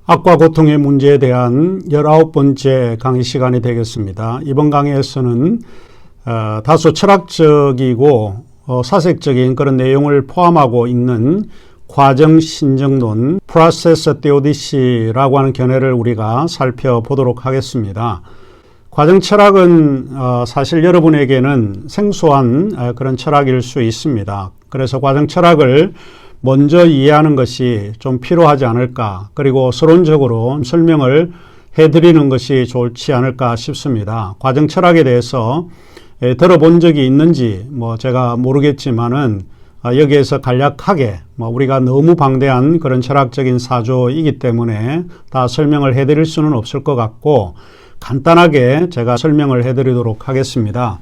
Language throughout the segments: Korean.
악과 고통의 문제에 대한 19번째 강의 시간이 되겠습니다. 이번 강의에서는 다소 철학적이고 사색적인 그런 내용을 포함하고 있는 과정신정론 (Process Theodicy라고 하는 견해를 우리가 살펴보도록 하겠습니다. 과정철학은 사실 여러분에게는 생소한 그런 철학일 수 있습니다. 그래서 과정철학을 먼저 이해하는 것이 좀 필요하지 않을까, 그리고 서론적으로 설명을 해드리는 것이 좋지 않을까 싶습니다. 과정철학에 대해서 들어본 적이 있는지 제가 모르겠지만은 여기에서 간략하게 우리가 너무 방대한 그런 철학적인 사조이기 때문에 다 설명을 해드릴 수는 없을 것 같고, 간단하게 제가 설명을 해드리도록 하겠습니다.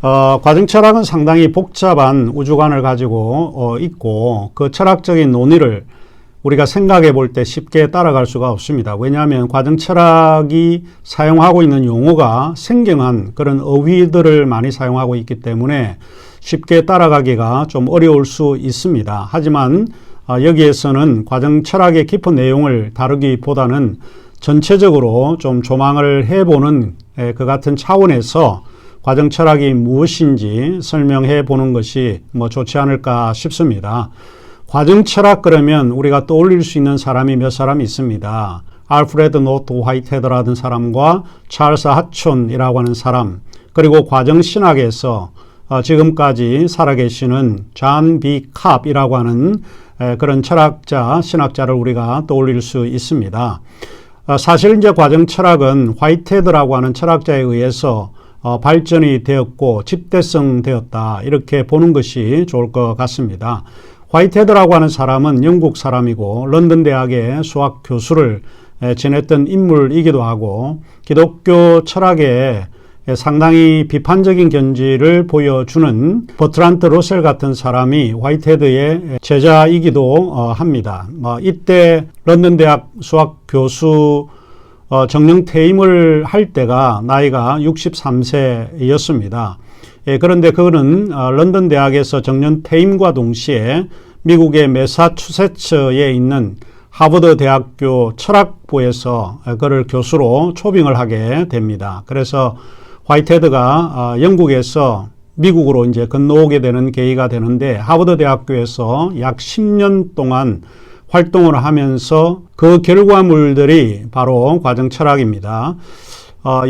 과정철학은 상당히 복잡한 우주관을 가지고 있고, 그 철학적인 논의를 우리가 생각해 볼 때 쉽게 따라갈 수가 없습니다. 왜냐하면 과정철학이 사용하고 있는 용어가 생경한 그런 어휘들을 많이 사용하고 있기 때문에 쉽게 따라가기가 좀 어려울 수 있습니다. 하지만 여기에서는 과정철학의 깊은 내용을 다루기보다는 전체적으로 좀 조망을 해보는 그 같은 차원에서 과정철학이 무엇인지 설명해 보는 것이 좋지 않을까 싶습니다. 과정철학 그러면 우리가 떠올릴 수 있는 사람이 몇 사람 있습니다. 알프레드 노트 화이트헤드라는 사람과 찰스 하촌이라고 하는 사람, 그리고 과정신학에서 지금까지 살아계시는 존 B. 캅이라고 하는 그런 철학자, 신학자를 우리가 떠올릴 수 있습니다. 사실 이제 과정철학은 화이트헤드라고 하는 철학자에 의해서 발전이 되었고 집대성되었다, 이렇게 보는 것이 좋을 것 같습니다. 화이트헤드라고 하는 사람은 영국 사람이고 런던 대학의 수학 교수를 지냈던 인물이기도 하고, 기독교 철학에 상당히 비판적인 견지를 보여주는 버트란트 러셀 같은 사람이 화이트헤드의 제자이기도 합니다. 이때 런던 대학 수학 교수 정령 퇴임을 할 때가 나이가 63세였습니다. 그런데 그거는 런던 대학에서 정년 퇴임과 동시에 미국의 매사추세츠에 있는 하버드 대학교 철학부에서 그를 교수로 초빙을 하게 됩니다. 그래서 화이트헤드가 영국에서 미국으로 이제 건너오게 되는 계기가 되는데, 하버드 대학교에서 약 10년 동안 활동을 하면서 그 결과물들이 바로 과정철학입니다.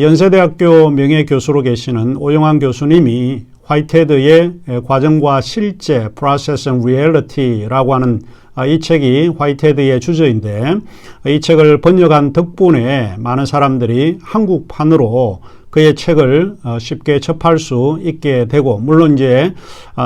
연세대학교 명예교수로 계시는 오영환 교수님이 화이트헤드의 과정과 실제 (Process and Reality라고 하는 이 책이 화이트헤드의 주저인데, 이 책을 번역한 덕분에 많은 사람들이 한국판으로 그의 책을 쉽게 접할 수 있게 되고, 물론 이제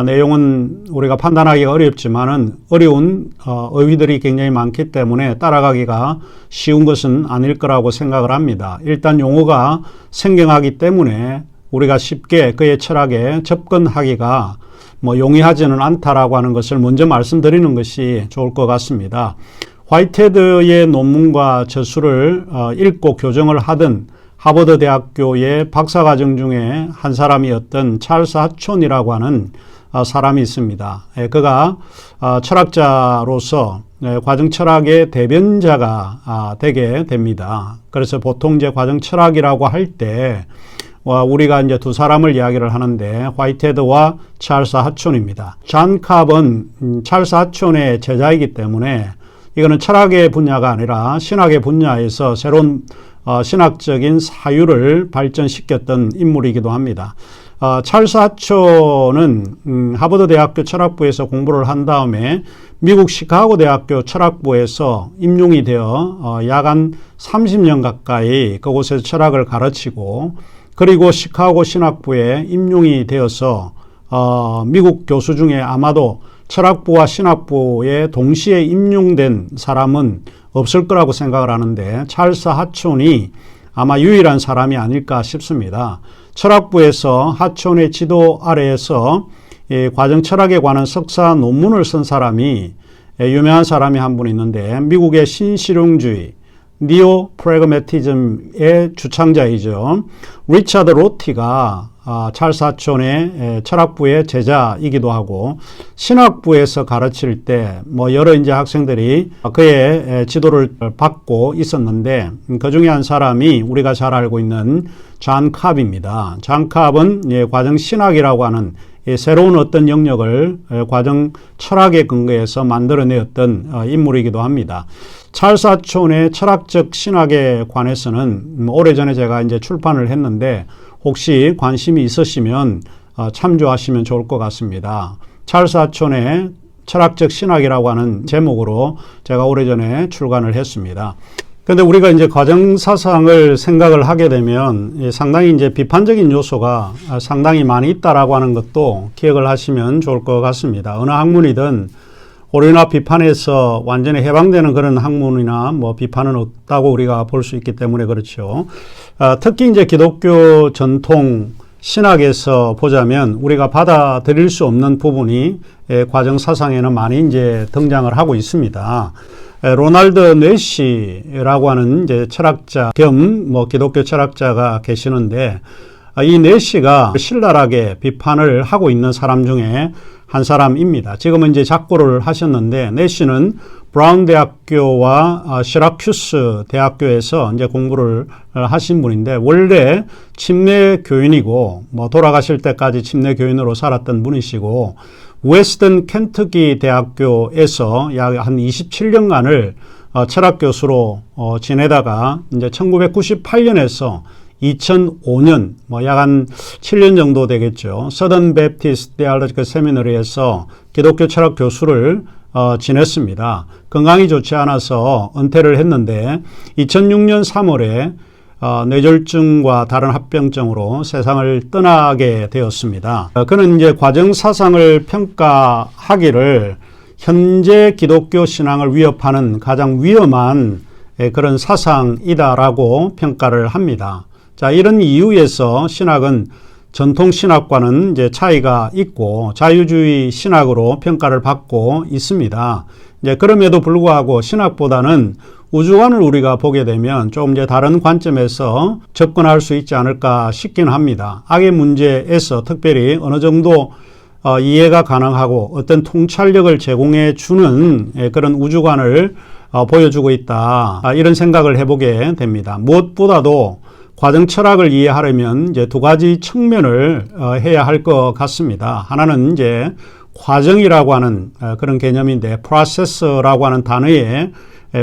내용은 우리가 판단하기가 어렵지만은 어려운 어휘들이 굉장히 많기 때문에 따라가기가 쉬운 것은 아닐 거라고 생각을 합니다. 일단 용어가 생경하기 때문에 우리가 쉽게 그의 철학에 접근하기가 용이하지는 않다라고 하는 것을 먼저 말씀드리는 것이 좋을 것 같습니다. 화이트헤드의 논문과 저술을 읽고 교정을 하던 하버드 대학교의 박사과정 중에 한 사람이었던 찰스 하촌이라고 하는 사람이 있습니다. 그가 철학자로서 과정철학의 대변자가 되게 됩니다. 그래서 보통 이제 과정철학이라고 할 때 우리가 이제 두 사람을 이야기를 하는데, 화이트헤드와 찰스 하촌입니다. 존 캅은 찰스 하촌의 제자이기 때문에 이거는 철학의 분야가 아니라 신학의 분야에서 새로운 신학적인 사유를 발전시켰던 인물이기도 합니다. 찰스 하촌은 하버드 대학교 철학부에서 공부를 한 다음에 미국 시카고 대학교 철학부에서 임용이 되어 약 한 30년 가까이 그곳에서 철학을 가르치고, 그리고 시카고 신학부에 임용이 되어서 미국 교수 중에 아마도 철학부와 신학부에 동시에 임용된 사람은 없을 거라고 생각을 하는데, 찰스 하촌이 아마 유일한 사람이 아닐까 싶습니다. 철학부에서 하촌의 지도 아래에서 과정철학에 관한 석사 논문을 쓴 사람이, 유명한 사람이 한 분 있는데, 미국의 신실용주의, 니오 프래그매티즘의 주창자이죠. 리차드 로티가 찰스 하촌의 철학부의 제자이기도 하고 신학부에서 가르칠 때 여러 이제 학생들이 그의 지도를 받고 있었는데 그 중에 한 사람이 우리가 잘 알고 있는 존 캅입니다. 존 캅은 과정 신학이라고 하는 새로운 어떤 영역을 과정 철학에 근거해서 만들어내었던 인물이기도 합니다. 찰스 하촌의 철학적 신학에 관해서는 오래전에 제가 이제 출판을 했는데 혹시 관심이 있으시면 참조하시면 좋을 것 같습니다. 찰스 하촌의 철학적 신학이라고 하는 제목으로 제가 오래전에 출간을 했습니다. 그런데 우리가 이제 과정 사상을 생각을 하게 되면 상당히 이제 비판적인 요소가 상당히 많이 있다라고 하는 것도 기억을 하시면 좋을 것 같습니다. 어느 학문이든 오류나 비판에서 완전히 해방되는 그런 학문이나 비판은 없다고 우리가 볼 수 있기 때문에 그렇죠. 특히 이제 기독교 전통 신학에서 보자면 우리가 받아들일 수 없는 부분이 과정 사상에는 많이 이제 등장을 하고 있습니다. 로널드 뇌시라고 하는 이제 철학자 겸 기독교 철학자가 계시는데 이 뇌시가 신랄하게 비판을 하고 있는 사람 중에 한 사람입니다. 지금은 이제 작고를 하셨는데 뇌시는 브라운 대학교와 시라큐스 대학교에서 이제 공부를 하신 분인데 원래 침례 교인이고 돌아가실 때까지 침례 교인으로 살았던 분이시고 웨스턴 켄터키 대학교에서 약 한 27년간을 철학 교수로 지내다가 이제 1998년에서 2005년 약 한 7년 정도 되겠죠. 서던 베프티스트 디알로지컬 세미너리에서 기독교 철학 교수를 지냈습니다. 건강이 좋지 않아서 은퇴를 했는데 2006년 3월에 뇌졸중과 다른 합병증으로 세상을 떠나게 되었습니다. 그는 이제 과정 사상을 평가하기를 현재 기독교 신앙을 위협하는 가장 위험한 그런 사상이다라고 평가를 합니다. 자, 이런 이유에서 신학은 전통 신학과는 이제 차이가 있고 자유주의 신학으로 평가를 받고 있습니다. 이제 그럼에도 불구하고 신학보다는 우주관을 우리가 보게 되면 좀 이제 다른 관점에서 접근할 수 있지 않을까 싶긴 합니다. 악의 문제에서 특별히 어느 정도 이해가 가능하고 어떤 통찰력을 제공해 주는 그런 우주관을 보여주고 있다. 이런 생각을 해보게 됩니다. 무엇보다도 과정 철학을 이해하려면 이제 두 가지 측면을 해야 할 것 같습니다. 하나는 이제 과정이라고 하는 그런 개념인데 프로세스라고 하는 단어에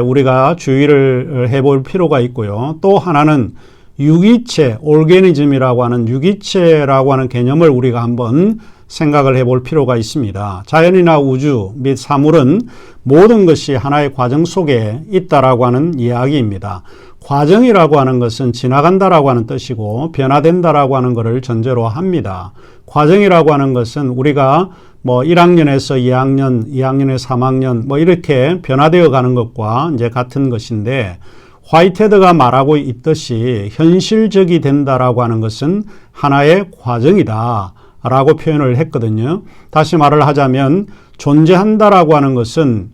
우리가 주의를 해볼 필요가 있고요. 또 하나는 유기체, 오르게니즘이라고 하는 유기체라고 하는 개념을 우리가 한번 생각을 해볼 필요가 있습니다. 자연이나 우주 및 사물은 모든 것이 하나의 과정 속에 있다라고 하는 이야기입니다. 과정이라고 하는 것은 지나간다라고 하는 뜻이고 변화된다라고 하는 것을 전제로 합니다. 과정이라고 하는 것은 우리가 1학년에서 2학년, 2학년에서 3학년 이렇게 변화되어 가는 것과 이제 같은 것인데 화이테드가 말하고 있듯이 현실적이 된다라고 하는 것은 하나의 과정이다 라고 표현을 했거든요. 다시 말을 하자면 존재한다라고 하는 것은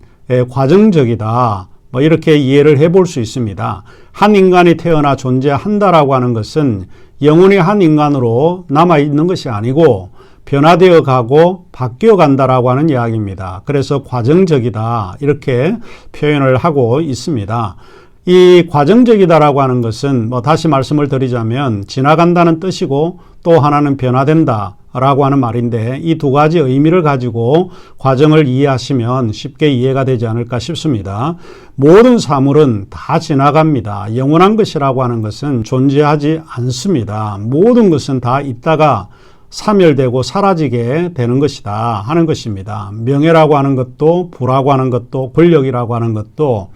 과정적이다. 이렇게 이해를 해볼 수 있습니다. 한 인간이 태어나 존재한다라고 하는 것은 영원히 한 인간으로 남아있는 것이 아니고 변화되어 가고 바뀌어 간다라고 하는 이야기입니다. 그래서 과정적이다 이렇게 표현을 하고 있습니다. 이 과정적이다라고 하는 것은 다시 말씀을 드리자면 지나간다는 뜻이고 또 하나는 변화된다라고 하는 말인데 이 두 가지 의미를 가지고 과정을 이해하시면 쉽게 이해가 되지 않을까 싶습니다. 모든 사물은 다 지나갑니다. 영원한 것이라고 하는 것은 존재하지 않습니다. 모든 것은 다 있다가 사멸되고 사라지게 되는 것이다 하는 것입니다. 명예라고 하는 것도 부라고 하는 것도 권력이라고 하는 것도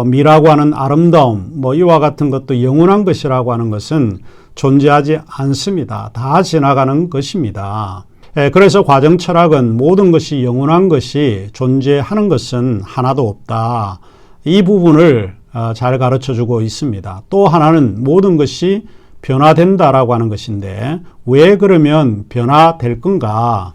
미라고 하는 아름다움 이와 같은 것도 영원한 것이라고 하는 것은 존재하지 않습니다. 다 지나가는 것입니다. 그래서 과정 철학은 모든 것이 영원한 것이 존재하는 것은 하나도 없다. 이 부분을 잘 가르쳐주고 있습니다. 또 하나는 모든 것이 변화된다라고 하는 것인데 왜 그러면 변화될 건가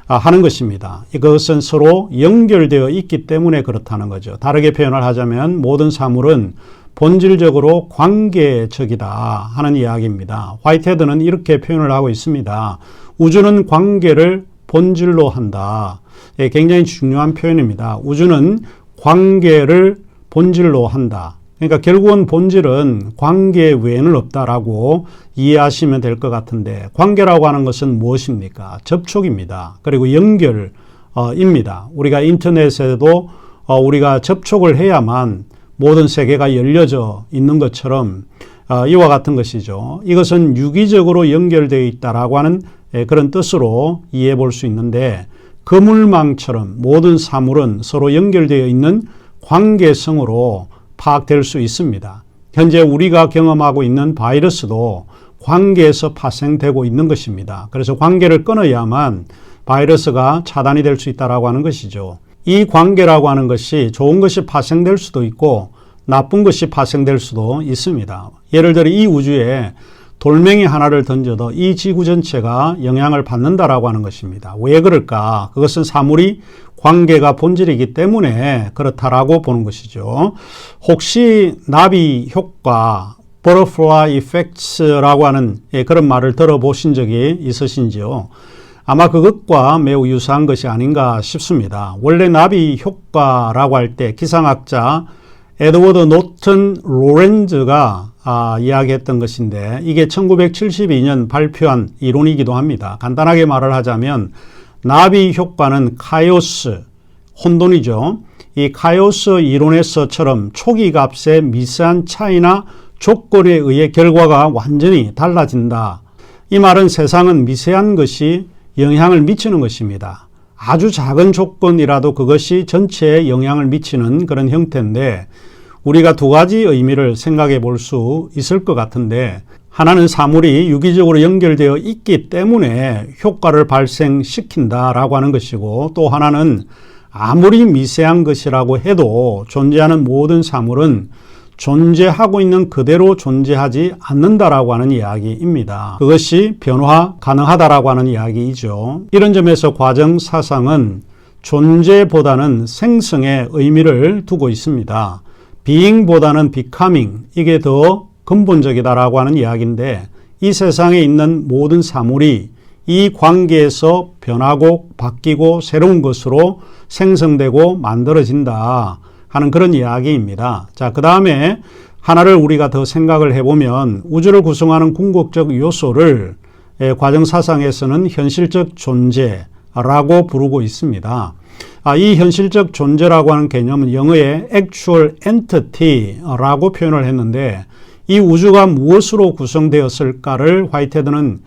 하는 것입니다. 이것은 서로 연결되어 있기 때문에 그렇다는 거죠. 다르게 표현을 하자면 모든 사물은 본질적으로 관계적이다 하는 이야기입니다. 화이트헤드는 이렇게 표현을 하고 있습니다. 우주는 관계를 본질로 한다. 예, 굉장히 중요한 표현입니다. 우주는 관계를 본질로 한다. 그러니까 결국은 본질은 관계 외에는 없다라고 이해하시면 될 것 같은데, 관계라고 하는 것은 무엇입니까? 접촉입니다. 그리고 연결입니다. 우리가 인터넷에도 우리가 접촉을 해야만 모든 세계가 열려져 있는 것처럼 이와 같은 것이죠. 이것은 유기적으로 연결되어 있다라고 하는 그런 뜻으로 이해해 볼 수 있는데, 그물망처럼 모든 사물은 서로 연결되어 있는 관계성으로 파악될 수 있습니다. 현재 우리가 경험하고 있는 바이러스도 관계에서 파생되고 있는 것입니다. 그래서 관계를 끊어야만 바이러스가 차단이 될 수 있다라고 하는 것이죠. 이 관계라고 하는 것이 좋은 것이 파생될 수도 있고 나쁜 것이 파생될 수도 있습니다. 예를 들어 이 우주에 돌멩이 하나를 던져도 이 지구 전체가 영향을 받는다라고 하는 것입니다. 왜 그럴까? 그것은 사물이 관계가 본질이기 때문에 그렇다라고 보는 것이죠. 혹시 나비 효과, butterfly effects라고 하는 그런 말을 들어보신 적이 있으신지요? 아마 그것과 매우 유사한 것이 아닌가 싶습니다. 원래 나비 효과라고 할 때 기상학자 에드워드 노튼 로렌즈가 이야기했던 것인데, 이게 1972년 발표한 이론이기도 합니다. 간단하게 말을 하자면 나비 효과는 카이오스, 혼돈이죠. 이 카이오스 이론에서처럼 초기 값의 미세한 차이나 조건에 의해 결과가 완전히 달라진다. 이 말은 세상은 미세한 것이 영향을 미치는 것입니다. 아주 작은 조건이라도 그것이 전체에 영향을 미치는 그런 형태인데, 우리가 두 가지 의미를 생각해 볼 수 있을 것 같은데, 하나는 사물이 유기적으로 연결되어 있기 때문에 효과를 발생시킨다라고 하는 것이고, 또 하나는 아무리 미세한 것이라고 해도 존재하는 모든 사물은 존재하고 있는 그대로 존재하지 않는다라고 하는 이야기입니다. 그것이 변화 가능하다라고 하는 이야기이죠. 이런 점에서 과정사상은 존재보다는 생성에 의미를 두고 있습니다. being보다는 becoming, 이게 더 근본적이다라고 하는 이야기인데, 이 세상에 있는 모든 사물이 이 관계에서 변하고 바뀌고 새로운 것으로 생성되고 만들어진다 하는 그런 이야기입니다. 자, 그 다음에 하나를 우리가 더 생각을 해보면, 우주를 구성하는 궁극적 요소를 과정사상에서는 현실적 존재라고 부르고 있습니다. 이 현실적 존재라고 하는 개념은 영어의 actual entity라고 표현을 했는데, 이 우주가 무엇으로 구성되었을까를 화이트헤드는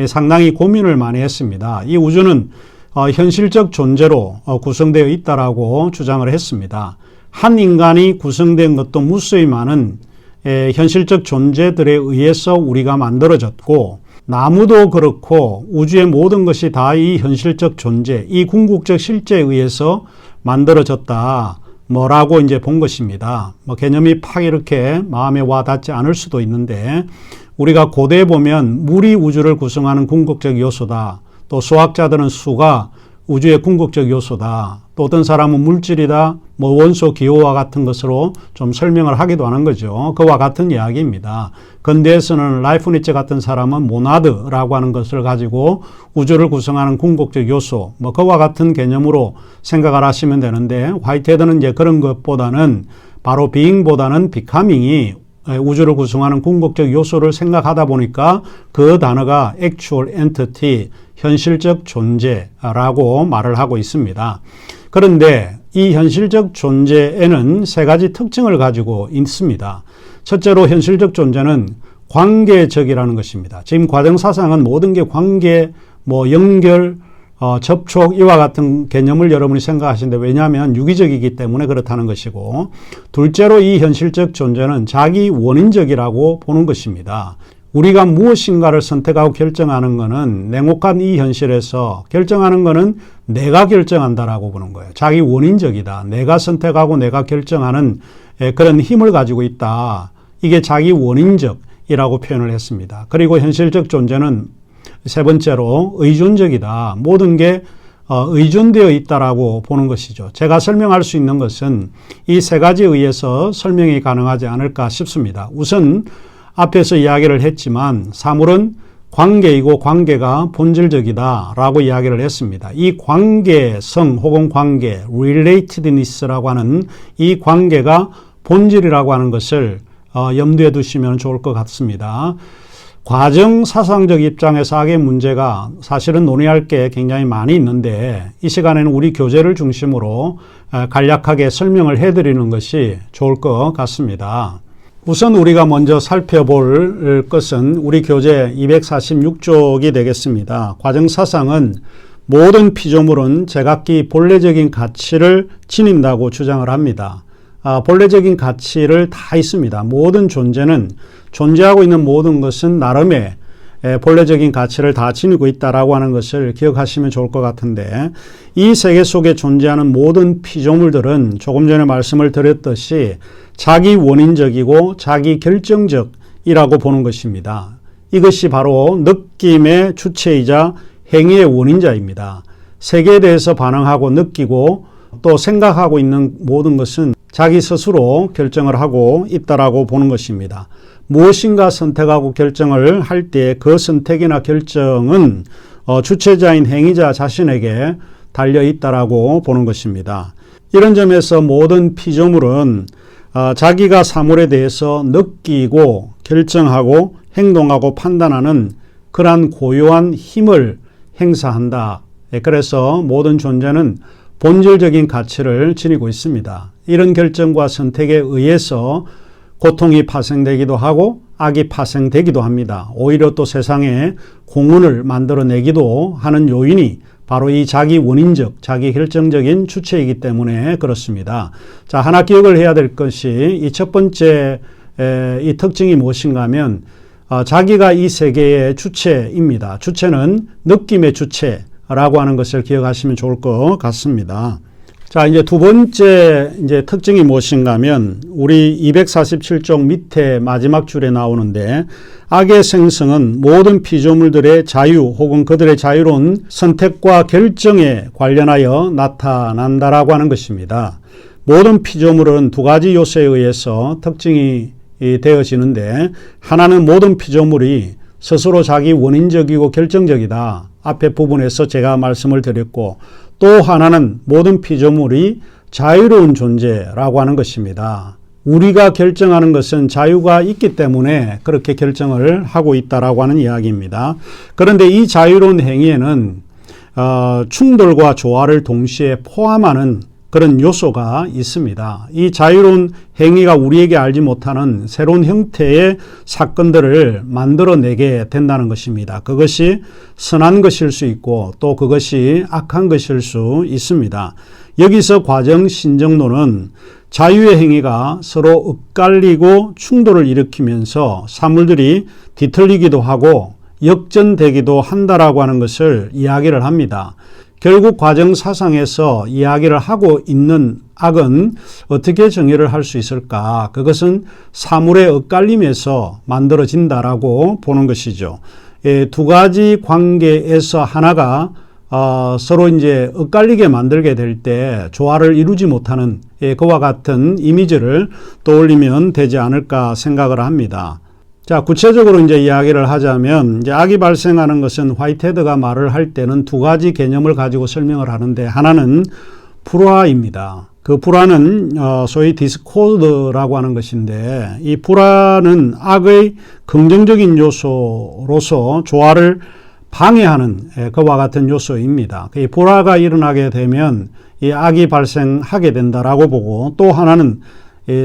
상당히 고민을 많이 했습니다. 이 우주는 현실적 존재로 구성되어 있다라고 주장을 했습니다. 한 인간이 구성된 것도 무수히 많은 현실적 존재들에 의해서 우리가 만들어졌고, 나무도 그렇고 우주의 모든 것이 다 이 현실적 존재, 이 궁극적 실제에 의해서 만들어졌다, 뭐라고 이제 본 것입니다. 개념이 팍 이렇게 마음에 와 닿지 않을 수도 있는데, 우리가 고대에 보면 물이 우주를 구성하는 궁극적 요소다, 또 수학자들은 수가 우주의 궁극적 요소다, 또 어떤 사람은 물질이다, 원소 기호와 같은 것으로 좀 설명을 하기도 하는 거죠. 그와 같은 이야기입니다. 근대에서는 라이프니츠 같은 사람은 모나드라고 하는 것을 가지고 우주를 구성하는 궁극적 요소, 그와 같은 개념으로 생각을 하시면 되는데, 화이트헤드는 이제 그런 것보다는 바로 being보다는 becoming이 우주를 구성하는 궁극적 요소를 생각하다 보니까 그 단어가 actual entity, 현실적 존재라고 말을 하고 있습니다. 그런데 이 현실적 존재에는 세 가지 특징을 가지고 있습니다. 첫째로 현실적 존재는 관계적이라는 것입니다. 지금 과정사상은 모든 게 관계, 연결, 접촉, 이와 같은 개념을 여러분이 생각하시는데, 왜냐하면 유기적이기 때문에 그렇다는 것이고, 둘째로 이 현실적 존재는 자기 원인적이라고 보는 것입니다. 우리가 무엇인가를 선택하고 결정하는 것은 냉혹한 이 현실에서 결정하는 것은 내가 결정한다라고 보는 거예요. 자기 원인적이다. 내가 선택하고 내가 결정하는 그런 힘을 가지고 있다. 이게 자기 원인적이라고 표현을 했습니다. 그리고 현실적 존재는 세 번째로 의존적이다. 모든 게 의존되어 있다라고 보는 것이죠. 제가 설명할 수 있는 것은 이 세 가지에 의해서 설명이 가능하지 않을까 싶습니다. 우선 앞에서 이야기를 했지만 사물은 관계이고 관계가 본질적이다라고 이야기를 했습니다. 이 관계성 혹은 관계, relatedness라고 하는 이 관계가 본질이라고 하는 것을 염두에 두시면 좋을 것 같습니다. 과정 사상적 입장에서 악의 문제가 사실은 논의할 게 굉장히 많이 있는데 이 시간에는 우리 교재를 중심으로 간략하게 설명을 해드리는 것이 좋을 것 같습니다. 우선 우리가 먼저 살펴볼 것은 우리 교재 246쪽이 되겠습니다. 과정 사상은 모든 피조물은 제각기 본래적인 가치를 지닌다고 주장을 합니다. 본래적인 가치를 다 있습니다. 모든 존재는 존재하고 있는 모든 것은 나름의 본래적인 가치를 다 지니고 있다라고 하는 것을 기억하시면 좋을 것 같은데 이 세계 속에 존재하는 모든 피조물들은 조금 전에 말씀을 드렸듯이 자기 원인적이고 자기 결정적이라고 보는 것입니다. 이것이 바로 느낌의 주체이자 행위의 원인자입니다. 세계에 대해서 반응하고 느끼고 또 생각하고 있는 모든 것은 자기 스스로 결정을 하고 있다라고 보는 것입니다. 무엇인가 선택하고 결정을 할 때 그 선택이나 결정은 주체자인 행위자 자신에게 달려 있다라고 보는 것입니다. 이런 점에서 모든 피조물은 자기가 사물에 대해서 느끼고 결정하고 행동하고 판단하는 그러한 고유한 힘을 행사한다. 그래서 모든 존재는 본질적인 가치를 지니고 있습니다. 이런 결정과 선택에 의해서 고통이 파생되기도 하고 악이 파생되기도 합니다. 오히려 또 세상에 공헌을 만들어내기도 하는 요인이 바로 이 자기 원인적, 자기 결정적인 주체이기 때문에 그렇습니다. 자, 하나 기억을 해야 될 것이 이 첫 번째 이 특징이 무엇인가 하면 자기가 이 세계의 주체입니다. 주체는 느낌의 주체라고 하는 것을 기억하시면 좋을 것 같습니다. 자, 이제 두 번째 특징이 무엇인가 하면 우리 247쪽 밑에 마지막 줄에 나오는데 악의 생성은 모든 피조물들의 자유 혹은 그들의 자유로운 선택과 결정에 관련하여 나타난다라고 하는 것입니다. 모든 피조물은 두 가지 요소에 의해서 특징이 되어지는데 하나는 모든 피조물이 스스로 자기 원인적이고 결정적이다. 앞에 부분에서 제가 말씀을 드렸고 또 하나는 모든 피조물이 자유로운 존재라고 하는 것입니다. 우리가 결정하는 것은 자유가 있기 때문에 그렇게 결정을 하고 있다라고 하는 이야기입니다. 그런데 이 자유로운 행위에는 충돌과 조화를 동시에 포함하는 그런 요소가 있습니다. 이 자유로운 행위가 우리에게 알지 못하는 새로운 형태의 사건들을 만들어내게 된다는 것입니다. 그것이 선한 것일 수 있고 또 그것이 악한 것일 수 있습니다. 여기서 과정 신정론은 자유의 행위가 서로 엇갈리고 충돌을 일으키면서 사물들이 뒤틀리기도 하고 역전되기도 한다라고 하는 것을 이야기를 합니다. 결국 과정 사상에서 이야기를 하고 있는 악은 어떻게 정의를 할 수 있을까? 그것은 사물의 엇갈림에서 만들어진다라고 보는 것이죠. 두 가지 관계에서 하나가 서로 이제 엇갈리게 만들게 될 때 조화를 이루지 못하는 그와 같은 이미지를 떠올리면 되지 않을까 생각을 합니다. 자, 구체적으로 이제 이야기를 하자면 이제 악이 발생하는 것은 화이트헤드가 말을 할 때는 두 가지 개념을 가지고 설명을 하는데 하나는 불화입니다. 그 불화는 소위 디스코드라고 하는 것인데 이 불화는 악의 긍정적인 요소로서 조화를 방해하는 그와 같은 요소입니다. 이 불화가 일어나게 되면 이 악이 발생하게 된다라고 보고 또 하나는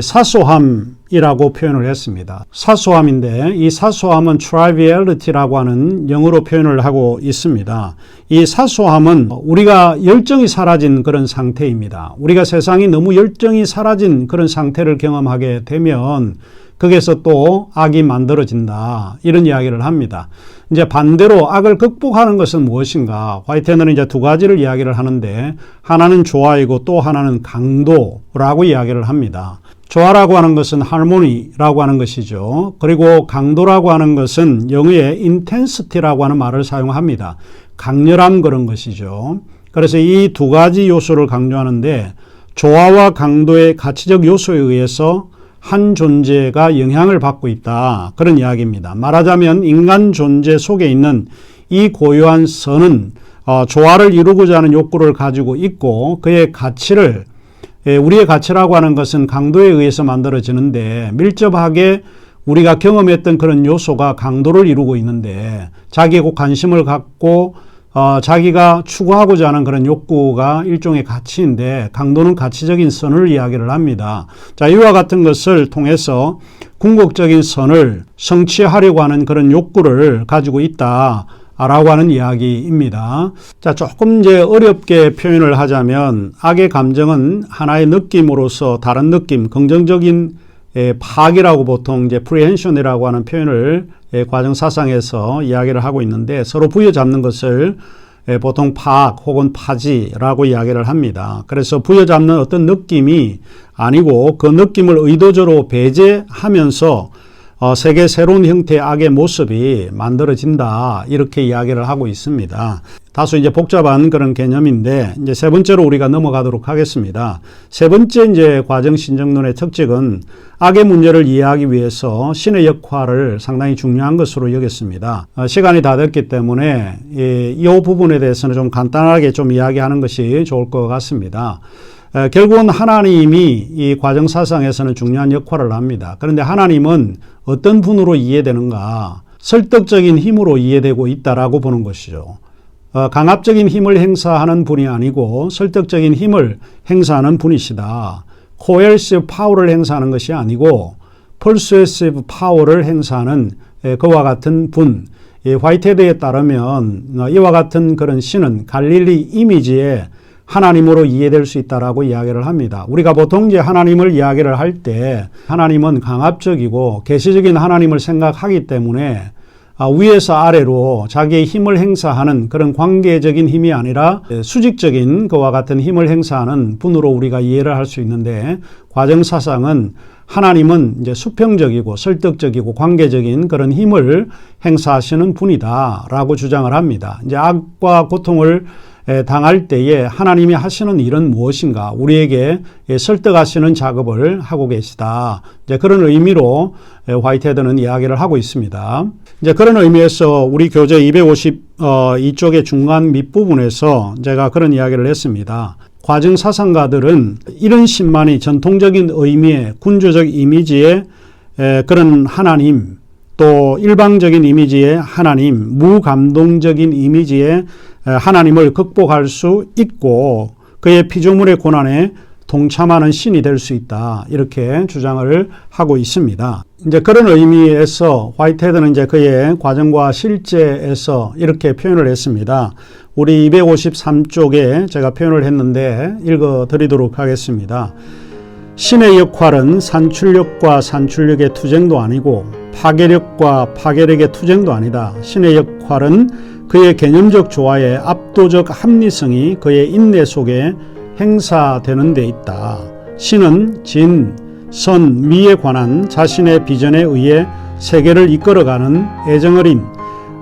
사소함이라고 표현을 했습니다. 사소함인데 이 사소함은 triviality라고 하는 영어로 표현을 하고 있습니다. 이 사소함은 우리가 열정이 사라진 그런 상태입니다. 우리가 세상이 너무 열정이 사라진 그런 상태를 경험하게 되면 거기에서 또 악이 만들어진다. 이런 이야기를 합니다. 이제 반대로 악을 극복하는 것은 무엇인가? 화이트헤드는 이제 두 가지를 이야기를 하는데 하나는 조화이고 또 하나는 강도라고 이야기를 합니다. 조화라고 하는 것은 harmony라고 하는 것이죠. 그리고 강도라고 하는 것은 영어의 intensity라고 하는 말을 사용합니다. 강렬한 그런 것이죠. 그래서 이 두 가지 요소를 강조하는데 조화와 강도의 가치적 요소에 의해서 한 존재가 영향을 받고 있다. 그런 이야기입니다. 말하자면 인간 존재 속에 있는 이 고유한 선은 조화를 이루고자 하는 욕구를 가지고 있고 그의 가치를 우리의 가치라고 하는 것은 강도에 의해서 만들어지는데 밀접하게 우리가 경험했던 그런 요소가 강도를 이루고 있는데 자기의 관심을 갖고 자기가 추구하고자 하는 그런 욕구가 일종의 가치인데 강도는 가치적인 선을 이야기를 합니다. 자, 이와 같은 것을 통해서 궁극적인 선을 성취하려고 하는 그런 욕구를 가지고 있다. 라고 하는 이야기입니다. 자, 조금 이제 어렵게 표현을 하자면 악의 감정은 하나의 느낌으로서 다른 느낌, 긍정적인 파악이라고 보통 이제 프리헨션이라고 하는 표현을 과정 사상에서 이야기를 하고 있는데 서로 부여잡는 것을 보통 파악 혹은 파지라고 이야기를 합니다. 그래서 부여잡는 어떤 느낌이 아니고 그 느낌을 의도적으로 배제하면서 세계 새로운 형태의 악의 모습이 만들어진다. 이렇게 이야기를 하고 있습니다. 다소 이제 복잡한 그런 개념인데 이제 세 번째로 우리가 넘어가도록 하겠습니다. 세 번째 이제 과정 신정론의 특징은 악의 문제를 이해하기 위해서 신의 역할을 상당히 중요한 것으로 여겼습니다. 시간이 다 됐기 때문에 이 부분에 대해서는 좀 간단하게 좀 이야기하는 것이 좋을 것 같습니다. 결국은 하나님이 이 과정 사상에서는 중요한 역할을 합니다. 그런데 하나님은 어떤 분으로 이해되는가? 설득적인 힘으로 이해되고 있다라고 보는 것이죠. 강압적인 힘을 행사하는 분이 아니고 설득적인 힘을 행사하는 분이시다. coercive power를 행사하는 것이 아니고 persuasive power를 행사하는 그와 같은 분. 화이트헤드에 따르면 이와 같은 그런 신은 갈릴리 이미지에 하나님으로 이해될 수 있다라고 이야기를 합니다. 우리가 보통 이제 하나님을 이야기를 할 때 하나님은 강압적이고 계시적인 하나님을 생각하기 때문에 위에서 아래로 자기의 힘을 행사하는 그런 관계적인 힘이 아니라 수직적인 그와 같은 힘을 행사하는 분으로 우리가 이해를 할 수 있는데 과정사상은 하나님은 이제 수평적이고 설득적이고 관계적인 그런 힘을 행사하시는 분이다라고 주장을 합니다. 이제 악과 고통을 당할 때에 하나님이 하시는 일은 무엇인가? 우리에게 설득하시는 작업을 하고 계시다. 이제 그런 의미로 화이트헤드는 이야기를 하고 있습니다. 이제 그런 의미에서 우리 교재 252쪽의 중간 밑부분에서 제가 그런 이야기를 했습니다. 과정 사상가들은 이런 신만이 전통적인 의미의 군주적 이미지의 그런 하나님, 또 일방적인 이미지의 하나님, 무감동적인 이미지의 하나님을 극복할 수 있고 그의 피조물의 고난에 동참하는 신이 될 수 있다. 이렇게 주장을 하고 있습니다. 이제 그런 의미에서 화이트헤드는 이제 그의 과정과 실제에서 이렇게 표현을 했습니다. 우리 253쪽에 제가 표현을 했는데 읽어 드리도록 하겠습니다. 신의 역할은 산출력과 산출력의 투쟁도 아니고 파괴력과 파괴력의 투쟁도 아니다. 신의 역할은 그의 개념적 조화의 압도적 합리성이 그의 인내 속에 행사되는 데 있다. 신은 진, 선, 미에 관한 자신의 비전에 의해 세계를 이끌어가는 애정어린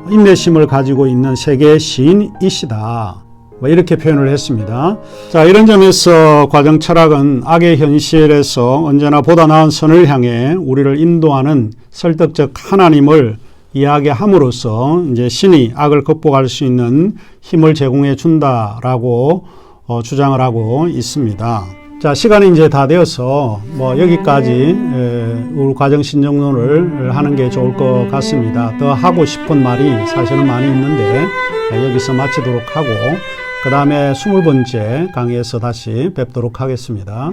인내심을 가지고 있는 세계의 시인이시다. 이렇게 표현을 했습니다. 자, 이런 점에서 과정 철학은 악의 현실에서 언제나 보다 나은 선을 향해 우리를 인도하는 설득적 하나님을 이야기함으로써 이제 신이 악을 극복할 수 있는 힘을 제공해 준다라고 주장을 하고 있습니다. 자, 시간이 이제 다 되어서 여기까지 우리 과정 신정론을 하는 게 좋을 것 같습니다. 더 하고 싶은 말이 사실은 많이 있는데 여기서 마치도록 하고 그 다음에 20번째 강의에서 다시 뵙도록 하겠습니다.